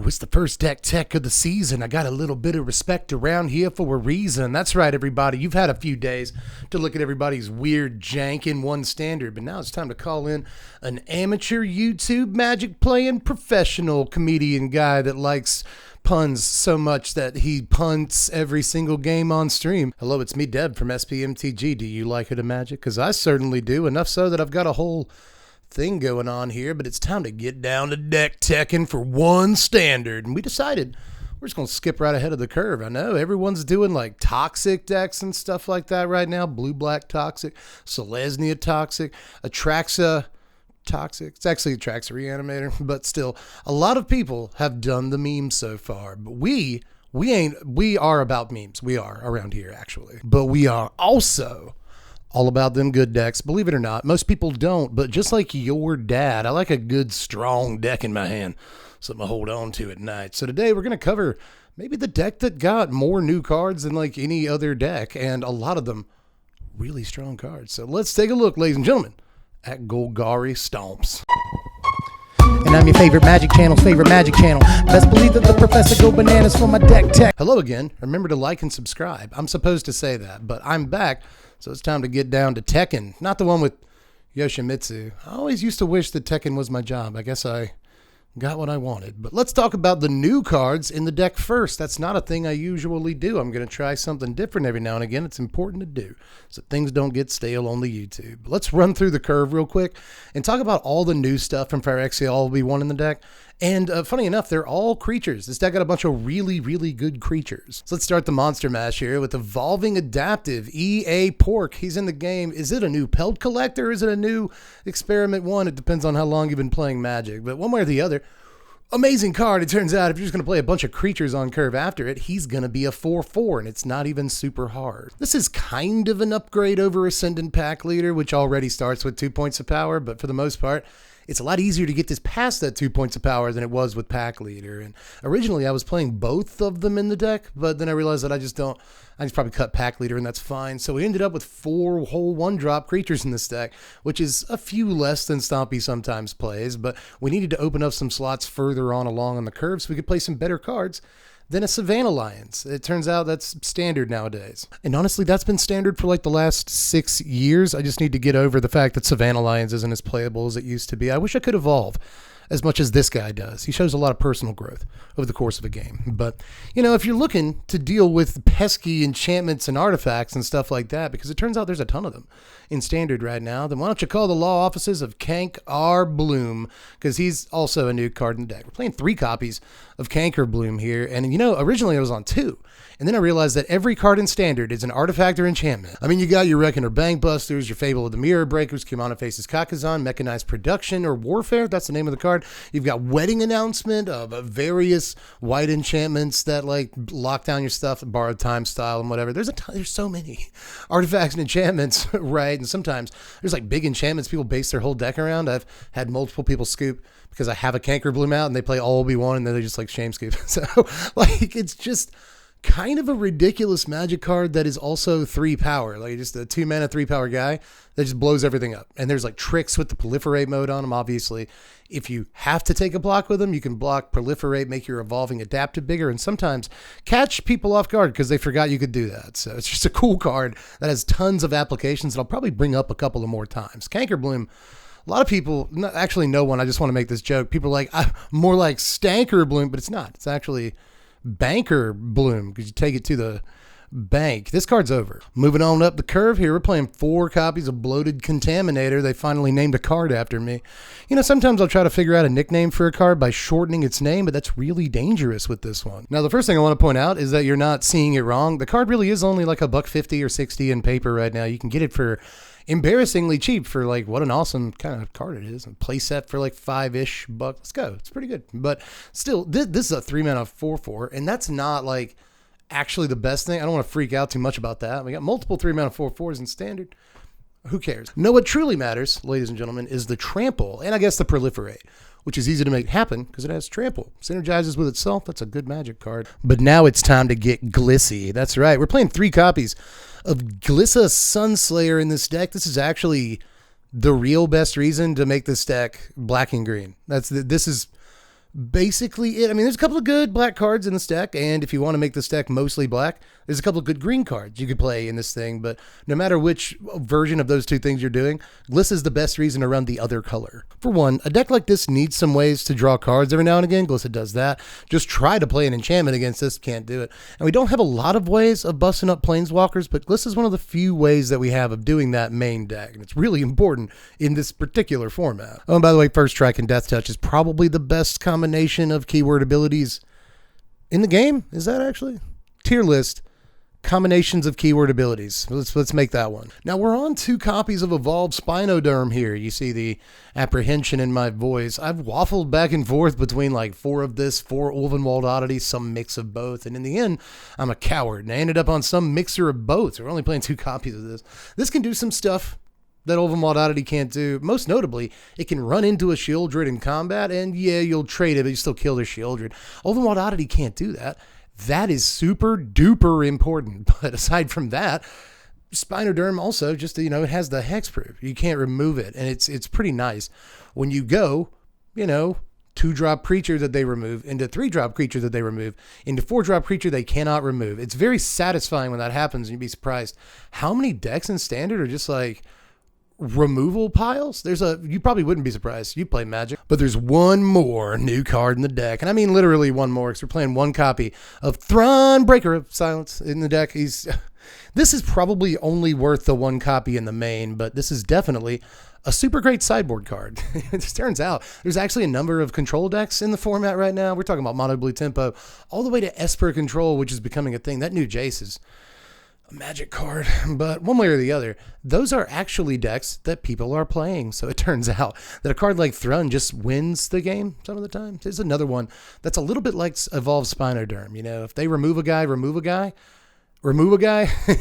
It's the first deck tech of the season. I got a little bit of respect around here for a reason. That's right, everybody. You've had a few days to look at everybody's weird jank in one standard, but now it's time to call in an amateur YouTube Magic playing professional comedian guy that likes puns so much that he punts every single game on stream. Hello, it's me, Deb from Mtg. Do you like it a Magic? Because I certainly do, enough so that I've got a whole thing going on here, but it's time to get down to deck teching for one standard. And we decided we're just going to skip right ahead of the curve. I know everyone's doing like toxic decks and stuff like that right now. Blue-black toxic, Selesnya toxic, Atraxa toxic. It's actually Atraxa Reanimator, but still, a lot of people have done the memes so far. But we are about memes. We are around here, actually. But we are also all about them good decks. Believe it or not, most people don't, but just like your dad, I like a good strong deck in my hand, something to hold on to at night. So today we're going to cover maybe the deck that got more new cards than like any other deck, and a lot of them really strong cards. So let's take a look, ladies and gentlemen, at Golgari Stomps. And I'm your favorite Magic channel. Best believe that the professor go bananas for my deck tech. Hello again. Remember to like and subscribe. I'm supposed to say that, but I'm back. So it's time to get down to Tekken. Not the one with Yoshimitsu. I always used to wish that Tekken was my job. I guess I got what I wanted. But let's talk about the new cards in the deck first. That's not a thing I usually do. I'm going to try something different every now and again. It's important to do so things don't get stale on the YouTube. But let's run through the curve real quick and talk about all the new stuff from Phyrexia LB1 in the deck. And funny enough, they're all creatures. This deck got a bunch of really, really good creatures. So let's start the monster mash here with Evolving Adaptive EA Pork. He's in the game. Is it a new Pelt Collector? Is it a new Experiment 1? It depends on how long you've been playing Magic. But one way or the other, amazing card. It turns out if you're just going to play a bunch of creatures on curve after it, he's going to be a 4/4, and it's not even super hard. This is kind of an upgrade over Ascendant Pack Leader, which already starts with 2 points of power, but for the most part, it's a lot easier to get this past that 2 points of power than it was with Pack Leader. And originally I was playing both of them in the deck, but then I realized that I just probably cut Pack Leader and that's fine. So we ended up with 4 whole 1-drop creatures in this deck, which is a few less than Stompy sometimes plays, but we needed to open up some slots further on along the curve so we could play some better cards than a Savannah Lions. It turns out that's standard nowadays. And honestly, that's been standard for like the last 6 years. I just need to get over the fact that Savannah Lions isn't as playable as it used to be. I wish I could evolve as much as this guy does. He shows a lot of personal growth over the course of a game. But, you know, if you're looking to deal with pesky enchantments and artifacts and stuff like that, because it turns out there's a ton of them in Standard right now, then why don't you call the law offices of Canker Bloom, because he's also a new card in the deck. We're playing 3 copies of Canker Bloom here, and, you know, originally I was on 2. And then I realized that every card in Standard is an artifact or enchantment. I mean, you got your Reckoner Bankbusters, your Fable of the Mirror Breakers, Kimana Faces Kakazan, Mechanized Production or Warfare, that's the name of the card. You've got Wedding Announcement of various white enchantments that like lock down your stuff, Borrowed Time style and whatever. There's so many artifacts and enchantments, right? And sometimes there's like big enchantments people base their whole deck around. I've had multiple people scoop because I have a Canker Bloom out and they play all Obi-Wan and then they just like shame scoop. So like it's just kind of a ridiculous Magic card that is also 3 power, like just a 2 mana 3 power guy that just blows everything up. And there's like tricks with the proliferate mode on him. Obviously, if you have to take a block with him, you can block, proliferate, make your Evolving Adaptive bigger, and sometimes catch people off guard because they forgot you could do that. So it's just a cool card that has tons of applications that I'll probably bring up a couple of more times. Canker Bloom, a lot of people, actually no one, I just want to make this joke. People are like, more like Stanker Bloom, but it's not. It's actually Banker Bloom because you take it to the bank. This card's over. Moving on up the curve here, we're playing 4 copies of Bloated Contaminator. They finally named a card after me. You know, sometimes I'll try to figure out a nickname for a card by shortening its name, but that's really dangerous with this one. Now, the first thing I want to point out is that you're not seeing it wrong. The card really is only like $1.50 or $60 in paper right now. You can get it for embarrassingly cheap for like what an awesome kind of card it is. A play set for like $5-ish bucks. Let's go. It's pretty good. But still, this is a 3 mana 4/4, and that's not like actually the best thing. I don't want to freak out too much about that. We got multiple 3 mana 4/4s in Standard. Who cares? No, what truly matters, ladies and gentlemen, is the Trample, and I guess the Proliferate, which is easy to make happen because it has Trample. Synergizes with itself. That's a good Magic card. But now it's time to get glissy. That's right. We're playing 3 copies of Glissa Sunslayer in this deck. This is actually the real best reason to make this deck black and green. This is basically it. I mean, there's a couple of good black cards in this deck, and if you want to make this deck mostly black, there's a couple of good green cards you could play in this thing, but no matter which version of those two things you're doing, Glissa is the best reason to run the other color. For one, a deck like this needs some ways to draw cards every now and again. Glissa does that. Just try to play an enchantment against this, can't do it. And we don't have a lot of ways of busting up planeswalkers, but Glissa is one of the few ways that we have of doing that main deck, and it's really important in this particular format. Oh, and by the way, First Strike and Death Touch is probably the best combination of keyword abilities in the game. Is that actually? Tier list. Combinations of keyword abilities. Let's make that one. Now we're on 2 copies of Evolved Spinoderm here. You see the apprehension in my voice. I've waffled back and forth between like 4 of this, 4 Wolven Oddity, some mix of both. And in the end, I'm a coward. And I ended up on some mixer of both. So we're only playing 2 copies of this. This can do some stuff that Wolven Oddity can't do. Most notably, it can run into a Shieldred in combat, and yeah, you'll trade it, but you still kill their Shieldred. Wolven Oddity can't do that. That is super duper important. But aside from that, Spinoderm also just, it has the hexproof. You can't remove it. And it's pretty nice when you go, 2-drop creature that they remove into 3-drop creature that they remove into 4-drop creature they cannot remove. It's very satisfying when that happens. And you'd be surprised how many decks in Standard are just like removal piles. You probably wouldn't be surprised. You play Magic, but there's one more new card in the deck, and I mean literally one more, because we're playing 1 copy of Thrun, Breaker of Silence in the deck. This is probably only worth the 1 copy in the main, but this is definitely a super great sideboard card. It just turns out there's actually a number of control decks in the format right now. We're talking about Mono Blue Tempo all the way to Esper Control, which is becoming a thing. That new Jace is a Magic card, but one way or the other, those are actually decks that people are playing. So it turns out that a card like Thrun just wins the game some of the time. There's another one that's a little bit like Evolved Spinoderm. If they remove a guy,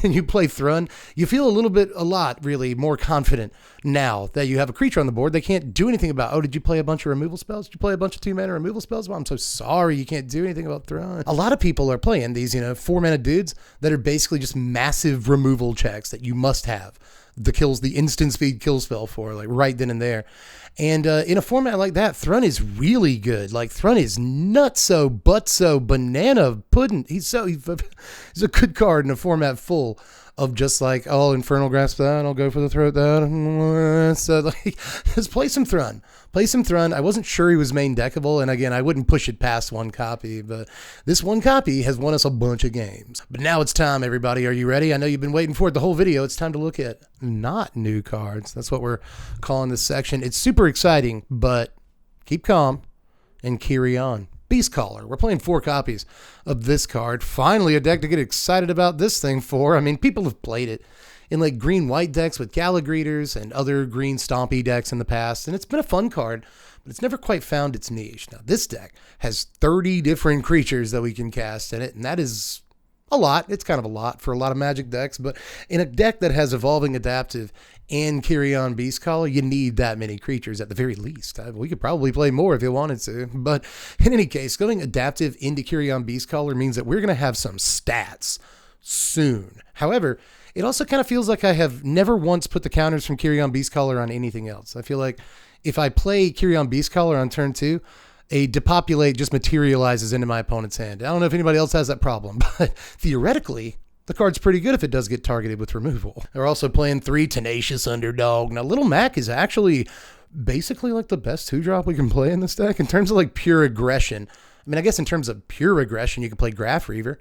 and you play Thrun, you feel a lot really more confident now that you have a creature on the board they can't do anything about. Oh, did you play a bunch of removal spells? Did you play a bunch of 2-mana removal spells? Well, I'm so sorry you can't do anything about Thrun. A lot of people are playing these, 4-mana dudes that are basically just massive removal checks that you must have the instant speed kill spell for, like right then and there. And in a format like that, Thrun is really good. Like, Thrun is nutso, butso, banana pudding. He's a good card in a format full of just like, oh, Infernal Grasp that, I'll go for the throat that. So, like, just play some Thrun. Play some Thrun. I wasn't sure he was main deckable, and again, I wouldn't push it past 1 copy, but this 1 copy has won us a bunch of games. But now it's time, everybody. Are you ready? I know you've been waiting for it the whole video. It's time to look at not new cards. That's what we're calling this section. It's super exciting, but keep calm and carry on. Beastcaller. We're playing 4 copies of this card. Finally, a deck to get excited about this thing for. I mean, people have played it in like green-white decks with Galagreeters and other green Stompy decks in the past, and it's been a fun card, but it's never quite found its niche. Now, this deck has 30 different creatures that we can cast in it, and that is a lot. It's kind of a lot for a lot of Magic decks, but in a deck that has Evolving Adaptive and Carry-On Beastcaller, you need that many creatures at the very least. We could probably play more if you wanted to, but in any case, going Adaptive into Carry-On Beastcaller means that we're going to have some stats soon. However, it also kind of feels like I have never once put the counters from Carry-On Beastcaller on anything else. I feel like if I play Carry-On Beastcaller on turn 2, a Depopulate just materializes into my opponent's hand. I don't know if anybody else has that problem, but theoretically, the card's pretty good if it does get targeted with removal. They're also playing 3 Tenacious Underdog. Now, Little Mac is actually basically like the best 2-drop we can play in this deck in terms of like pure aggression. I mean, I guess in terms of pure aggression, you can play Graph Reaver.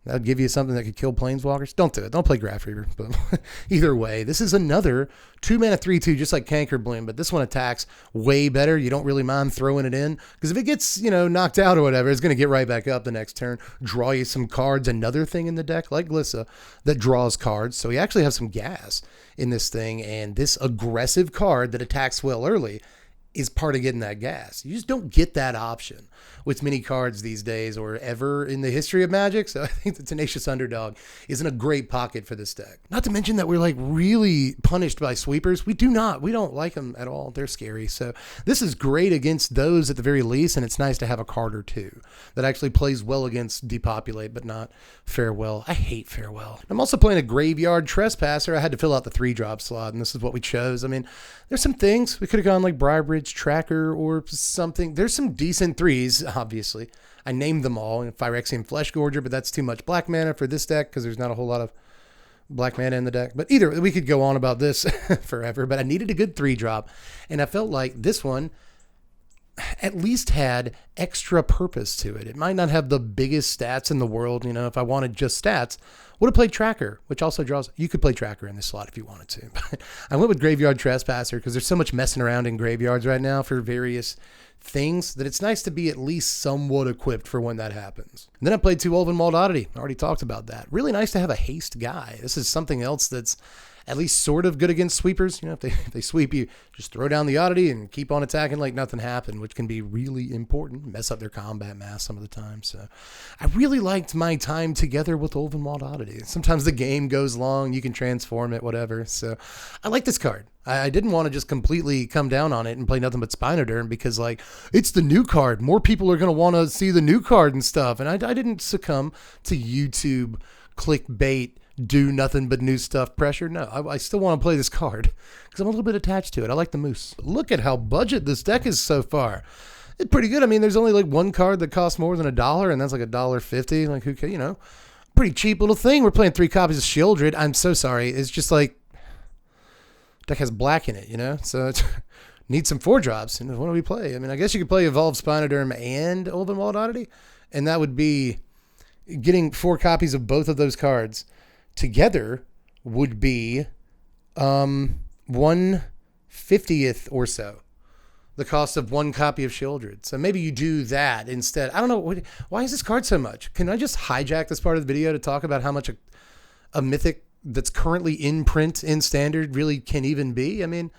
That would give you something that could kill planeswalkers. Don't do it. Don't play Graph Reaver. But either way, this is another 2-mana 3/2, just like Canker Bloom, but this one attacks way better. You don't really mind throwing it in, because if it gets, knocked out or whatever, it's going to get right back up the next turn, draw you some cards. Another thing in the deck, like Glissa, that draws cards. So we actually have some gas in this thing, and this aggressive card that attacks well early is part of getting that gas. You just don't get that option with many cards these days or ever in the history of Magic. So I think the Tenacious Underdog is in a great pocket for this deck. Not to mention that we're like really punished by sweepers. We don't like them at all. They're scary. So this is great against those at the very least. And it's nice to have a card or two that actually plays well against Depopulate, but not Farewell. I hate Farewell. I'm also playing a Graveyard Trespasser. I had to fill out the 3-drop slot, and this is what we chose. I mean, there's some things we could have gone like Briarbridge Tracker or something. There's some decent 3s. these, obviously. I named them all. Phyrexian Flesh Gorger, but that's too much black mana for this deck because there's not a whole lot of black mana in the deck. But either, we could go on about this forever, but I needed a good 3-drop, and I felt like this one at least had extra purpose to it. It might not have the biggest stats in the world. You know, if I wanted just stats, would have played Tracker, which also draws. You could play Tracker in this slot if you wanted to. But I went with Graveyard Trespasser because there's so much messing around in graveyards right now for various things that it's nice to be at least somewhat equipped for when that happens. And then I played 2 Wolven Oddity. I already talked about that. Really nice to have a haste guy. This is something else that's at least sort of good against sweepers. You know, if they sweep you, just throw down the Oddity and keep on attacking like nothing happened, which can be really important. Mess up their combat mass some of the time. So I really liked my time together with Wolven Oddity. Sometimes the game goes long, you can transform it, whatever. So I like this card. I didn't want to just completely come down on it and play nothing but Spinoderm because, like, it's the new card. More people are going to want to see the new card and stuff. And I didn't succumb to YouTube clickbait, do nothing but new stuff pressure. No, I still want to play this card because I'm a little bit attached to it. I like the moose. Look at how budget this deck is so far. It's pretty good. I mean, there's only like one card that costs more than $1, and that's like $1.50. Like, who can, you know, pretty cheap little thing. We're playing 3 copies of Shieldred. I'm so sorry. It's just like, deck has black in it, you know, so it needs some 4-drops. And what do we play? I mean, I guess you could play Evolved Spinoderm and Wolven Oddity, and that would be getting 4 copies of both of those cards together would be 1/50th or so the cost of 1 copy of Shieldred. So maybe you do that instead. I don't know. Why is this card so much? Can I just hijack this part of the video to talk about how much a mythic that's currently in print in standard really can even be? I mean,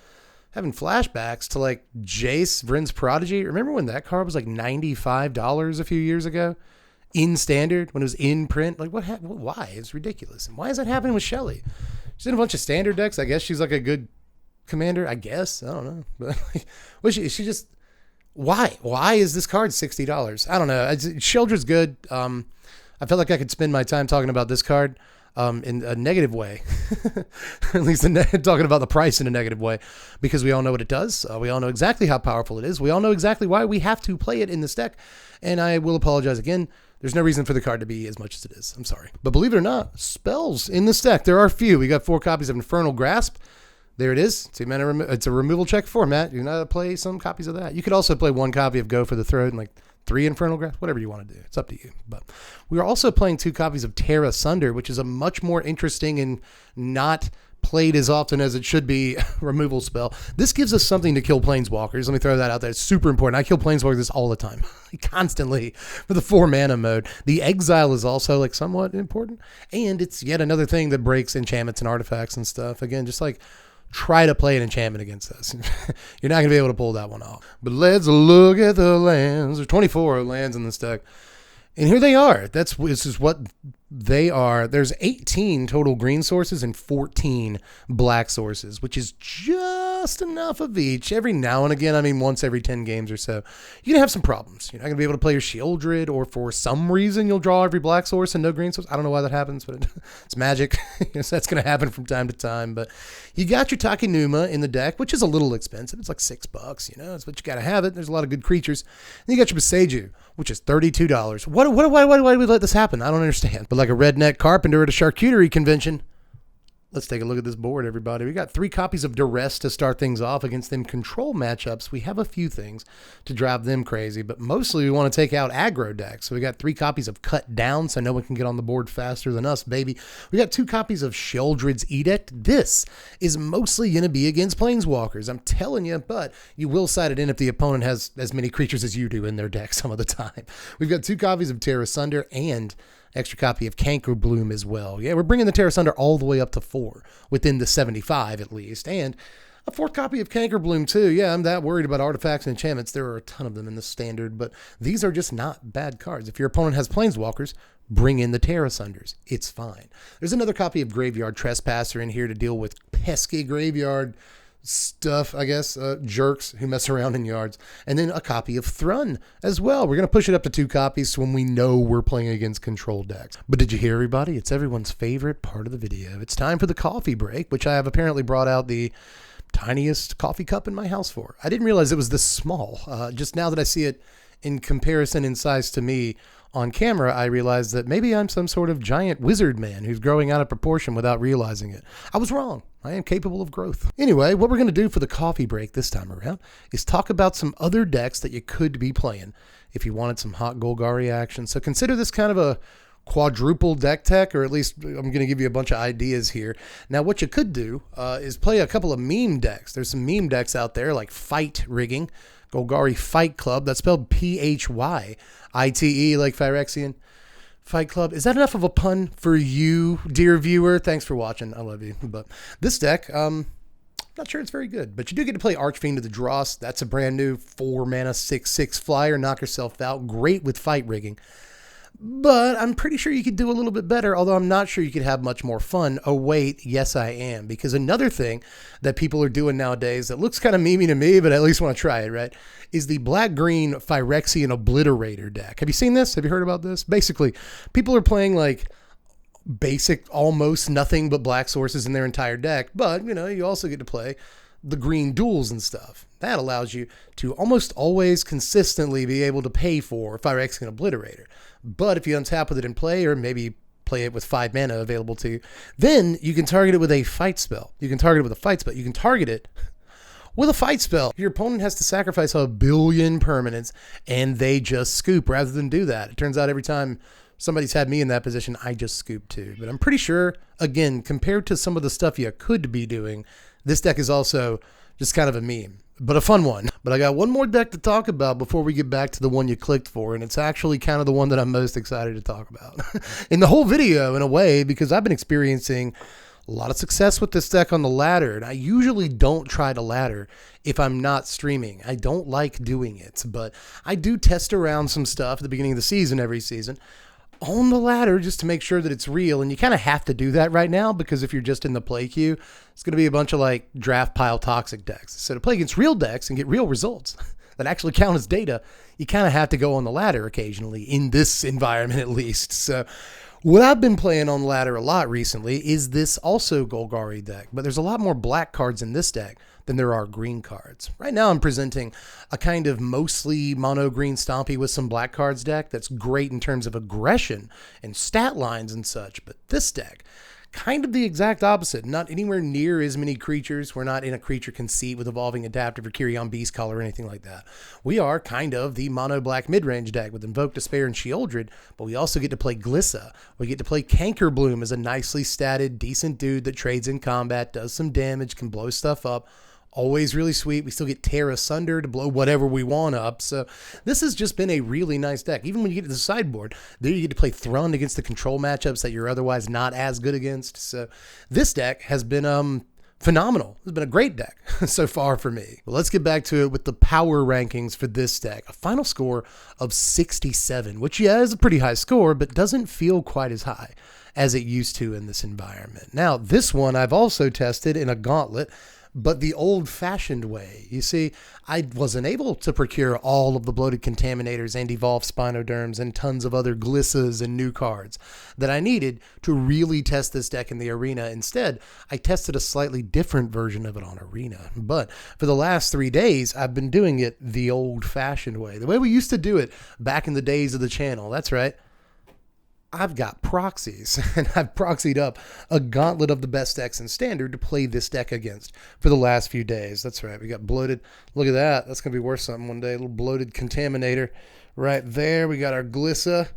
having flashbacks to like Jace, Vryn's Prodigy. Remember when that card was like $95 a few years ago in standard when it was in print? Like, what happened? Why? It's ridiculous. And why is that happening with Shelly? She's in a bunch of standard decks. I guess she's like a good commander. I guess. I don't know. But like, she just, why? Why is this card $60? I don't know. Shieldred's good. I felt like I could spend my time talking about this card in a negative way, at least talking about the price in a negative way, because we all know what it does. We all know exactly how powerful it is. We all know exactly why we have to play it in this deck. And I will apologize again. There's no reason for the card to be as much as it is. I'm sorry. But believe it or not, spells in this deck, there are few. We got 4 copies of Infernal Grasp. There it is. It's a removal check format. You know, play some copies of that. You could also play 1 copy of Go for the Throat and like 3 Infernal Grasp, whatever you want to do. It's up to you. But we are also playing 2 copies of Tarasunder, which is a much more interesting and not played as often as it should be removal spell. This gives us something to kill planeswalkers. Let me throw that out there. It's super important. I kill planeswalkers all the time, constantly, for the 4 mana mode. The exile is also like somewhat important, and it's yet another thing that breaks enchantments and artifacts and stuff. Again, just like try to play an enchantment against us. You're not going to be able to pull that one off. But let's look at the lands. There's 24 lands in this deck. And here they are. This is what they are. There's 18 total green sources and 14 black sources, which is just enough of each. Every now and again, I mean once every 10 games or so, you're going to have some problems. You're not going to be able to play your Shieldred, or for some reason you'll draw every black source and no green source. I don't know why that happens, but it's magic. So that's going to happen from time to time. But you got your Takenuma in the deck, which is a little expensive. It's like $6, you know, it's what you got to have it. There's a lot of good creatures. And you got your Boseiju, which is $32. Why do we let this happen? I don't understand. But like a redneck carpenter at a charcuterie convention, let's take a look at this board, everybody. We got 3 copies of Duress to start things off against them control matchups. We have a few things to drive them crazy, but mostly we want to take out aggro decks. So we got 3 copies of Cut Down, so no one can get on the board faster than us, baby. We got 2 copies of Sheoldred's Edict. This is mostly going to be against planeswalkers, I'm telling you, but you will side it in if the opponent has as many creatures as you do in their deck some of the time. We've got 2 copies of Tarasunder and extra copy of Canker Bloom as well. Yeah, we're bringing the Tarasunder all the way up to 4, within the 75 at least. And a 4th copy of Canker Bloom too. Yeah, I'm that worried about artifacts and enchantments. There are a ton of them in the standard, but these are just not bad cards. If your opponent has planeswalkers, bring in the Tarasunders. It's fine. There's another copy of Graveyard Trespasser in here to deal with pesky graveyard stuff, I guess, jerks who mess around in yards, and then a copy of Thrun as well. We're going to push it up to 2 copies when we know we're playing against control decks. But did you hear, everybody? It's everyone's favorite part of the video. It's time for the coffee break, which I have apparently brought out the tiniest coffee cup in my house for. I didn't realize it was this small. Just now that I see it in comparison in size to me on camera, I realized that maybe I'm some sort of giant wizard man who's growing out of proportion without realizing it. I was wrong. I am capable of growth. Anyway, what we're going to do for the coffee break this time around is talk about some other decks that you could be playing if you wanted some hot Golgari action. So consider this kind of a quadruple deck tech, or at least I'm going to give you a bunch of ideas here. Now, what you could do is play a couple of meme decks. There's some meme decks out there like Fight Rigging, Golgari Fight Club. That's spelled Pyite, like Phyrexian. Fight Club. Is that enough of a pun for you, dear viewer? Thanks for watching. I love you. But this deck, not sure it's very good, but you do get to play Archfiend of the Dross. That's a brand new 4-mana 6/6 flyer. Knock yourself out. Great with Fight Rigging. But I'm pretty sure you could do a little bit better, although I'm not sure you could have much more fun. Oh, wait, yes, I am. Because another thing that people are doing nowadays that looks kind of memey to me, but I at least want to try it, right, is the black-green Phyrexian Obliterator deck. Have you seen this? Have you heard about this? Basically, people are playing like basic, almost nothing but black sources in their entire deck, but, you know, you also get to play the green duels and stuff. That allows you to almost always consistently be able to pay for Phyrexian Obliterator. But if you untap with it in play, or maybe play it with 5 mana available to you, then you can target it with a fight spell. You can target it with a fight spell. You can target it with a fight spell. Your opponent has to sacrifice 1 billion permanents, and they just scoop rather than do that. It turns out every time somebody's had me in that position, I just scoop too. But I'm pretty sure, again, compared to some of the stuff you could be doing, this deck is also just kind of a meme, but a fun one. But I got one more deck to talk about before we get back to the one you clicked for, and it's actually kind of the one that I'm most excited to talk about in the whole video, in a way, because I've been experiencing a lot of success with this deck on the ladder, and I usually don't try to ladder if I'm not streaming. I don't like doing it, but I do test around some stuff at the beginning of the season every season on the ladder just to make sure that it's real. And you kind of have to do that right now, because if you're just in the play queue, it's going to be a bunch of like draft pile toxic decks. So to play against real decks and get real results that actually count as data, you kind of have to go on the ladder occasionally, in this environment at least. So what I've been playing on ladder a lot recently is this also Golgari deck, but there's a lot more black cards in this deck than there are green cards. Right now I'm presenting a kind of mostly mono green Stompy with some black cards deck that's great in terms of aggression and stat lines and such, but this deck, kind of the exact opposite. Not anywhere near as many creatures. We're not in a creature conceit with Evolving Adaptive or Kyrion Beast Color or anything like that. We are kind of the mono black mid-range deck with Invoke Despair and Shieldred, but we also get to play Glissa. We get to play Canker Bloom as a nicely statted, decent dude that trades in combat, does some damage, can blow stuff up. Always really sweet. We still get Tarasunder to blow whatever we want up. So this has just been a really nice deck. Even when you get to the sideboard, there you get to play Thrun against the control matchups that you're otherwise not as good against. So this deck has been phenomenal. It's been a great deck so far for me. Well, let's get back to it with the power rankings for this deck. A final score of 67, which, yeah, is a pretty high score, but doesn't feel quite as high as it used to in this environment. Now, this one I've also tested in a gauntlet, but the old-fashioned way. You see, I wasn't able to procure all of the Bloated Contaminators and Evolved Spinoderms and tons of other Glissas and new cards that I needed to really test this deck in the arena. Instead, I tested a slightly different version of it on Arena. But for the last 3 days, I've been doing it the old-fashioned way, the way we used to do it back in the days of the channel. That's right. I've got proxies, and I've proxied up a gauntlet of the best decks in Standard to play this deck against for the last few days. That's right. We got Bloated. Look at that. That's going to be worth something one day. A little Bloated Contaminator right there. We got our Glissa.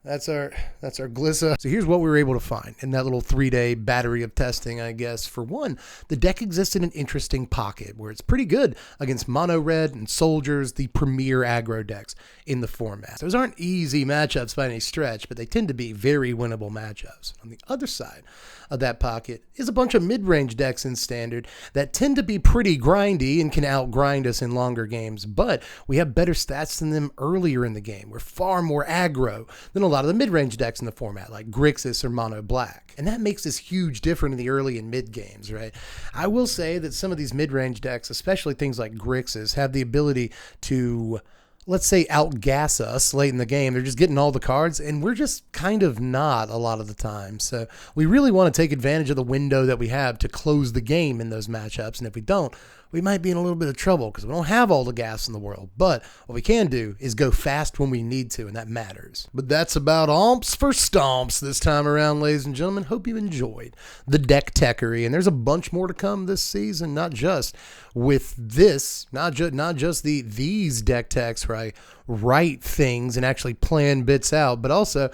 That's our Glissa. So here's what we were able to find in that little 3-day battery of testing, I guess. For one, the deck exists in an interesting pocket where it's pretty good against mono red and soldiers, the premier aggro decks in the format. Those aren't easy matchups by any stretch, but they tend to be very winnable matchups. On the other side of that pocket is a bunch of mid-range decks in Standard that tend to be pretty grindy and can outgrind us in longer games, but we have better stats than them earlier in the game. We're far more aggro than a lot of the mid-range decks in the format, like Grixis or Mono Black. And that makes this huge difference in the early and mid games, right? I will say that some of these mid-range decks, especially things like Grixis, have the ability to, let's say, outgas us late in the game. They're just getting all the cards, and we're just kind of not a lot of the time. So we really want to take advantage of the window that we have to close the game in those matchups, and if we don't, we might be in a little bit of trouble because we don't have all the gas in the world. But what we can do is go fast when we need to, and that matters. But that's about omps for stomps this time around, ladies and gentlemen. Hope you enjoyed the deck techery, and there's a bunch more to come this season, not just with this, not just these deck techs, right? Write things and actually plan bits out, but also I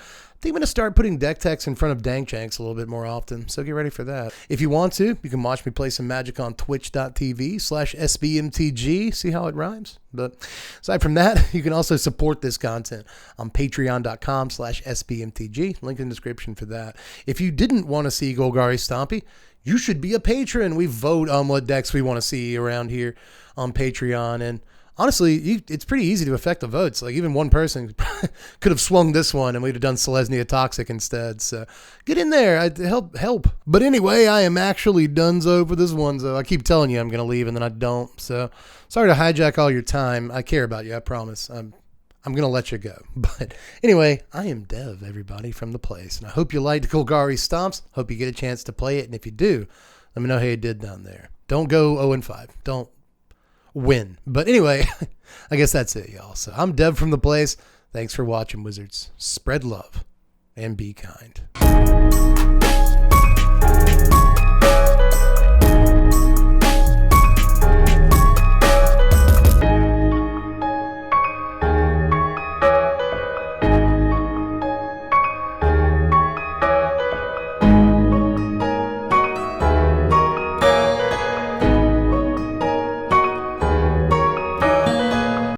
think I'm going to start putting deck techs in front of Dank Janks a little bit more often, so get ready for that. If you want to, you can watch me play some Magic on twitch.tv/SBMTG, see how it rhymes. But aside from that, you can also support this content on patreon.com/SBMTG, link in the description for that. If you didn't want to see Golgari Stompy, you should be a patron. We vote on what decks we want to see around here on Patreon, and honestly, it's pretty easy to affect the votes. Like, even one person could have swung this one and we'd have done Selesnya Toxic instead. So get in there. I'd help. But anyway, I am actually donezo for this one. So I keep telling you I'm going to leave and then I don't. So sorry to hijack all your time. I care about you. I promise. I'm going to let you go. But anyway, I am Dev, everybody, from the place. And I hope you liked Golgari Stomps. Hope you get a chance to play it. And if you do, let me know how you did down there. Don't go 0-5. Don't win. But anyway, I guess that's it, y'all. So I'm Dev from the place. Thanks for watching, Wizards. Spread love and be kind.